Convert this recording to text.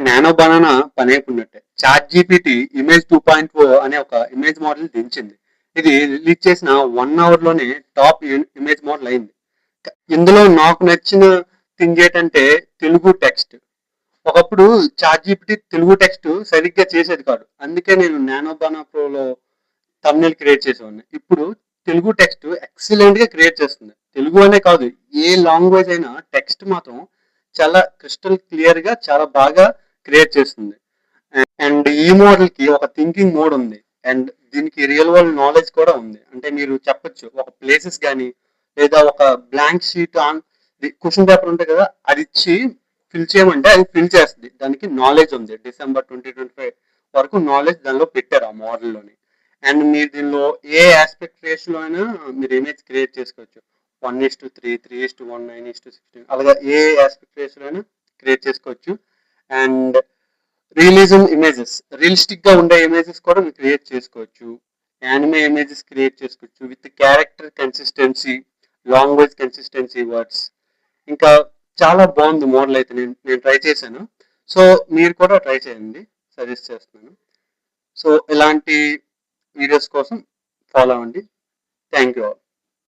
Nano banana పని అయిపోయినట్టే. Chat GPT image 2.0 అనే ఒక ఇమేజ్ మోడల్ దించింది. ఇది రిలీజ్ చేసిన 1 అవర్ లోనే టాప్ ఇమేజ్ మోడల్ అయింది. ఇందులో నాకు నచ్చిన థింగ్ ఏంటంటే తెలుగు టెక్స్ట్. ఒకప్పుడు చాట్ జీపీటీ తెలుగు టెక్స్ట్ సరిగ్గా చేసేది కాదు. అందుకే నేను నానో బనానా ప్రోలో థంబ్నెయిల్ క్రియేట్ చేసేవాడిని. ఇప్పుడు తెలుగు టెక్స్ట్ ఎక్సలెంట్ గా క్రియేట్ చేస్తుంది. తెలుగు అనే కాదు, ఏ లాంగ్వేజ్ అయినా టెక్స్ట్ మాత్రం చాలా క్రిస్టల్ క్లియర్ గా చాలా బాగా క్రియేట్ చేస్తుంది. అండ్ ఈ మోడల్ కి ఒక థింకింగ్ మోడ్ ఉంది. అండ్ దీనికి రియల్ వరల్డ్ నాలెడ్జ్ కూడా ఉంది. అంటే మీరు చెప్పొచ్చు ఒక ప్లేసెస్ కానీ లేదా ఒక blank sheet on question paper ఉంటుంది కదా, అది ఇచ్చి ఫిల్ చేయమంటే అది ఫిల్ చేస్తుంది. దానికి నాలెడ్జ్ ఉంది. December 2025 వరకు నాలెడ్జ్ దానిలో పెట్టారు ఆ మోడల్లోని. అండ్ మీరు దీనిలో ఏ ఆస్పెక్ట్ రేషియోలో అయినా మీరు ఇమేజ్ క్రియేట్ చేసుకోవచ్చు. 1:3, 3:1, 9:16 అలాగా ఏ ఆస్పెక్ట్ రేషియోలో అయినా క్రియేట్ చేసుకోవచ్చు. అండ్ రియలిజం ఇమేజెస్, రియలిస్టిక్ గా ఉండే ఇమేజెస్ కూడా మీరు క్రియేట్ చేసుకోవచ్చు. యానిమే ఇమేజెస్ క్రియేట్ చేసుకోవచ్చు with character consistency, language consistency words. ఇంకా చాలా బాగుంది మోడల్ అయితే. నేను ట్రై చేశాను. సో మీరు కూడా ట్రై చేయండి, సజెస్ట్ చేస్తున్నాను. సో ఇలాంటి వీడియోస్ కోసం ఫాలో అవ్వండి. Thank you all.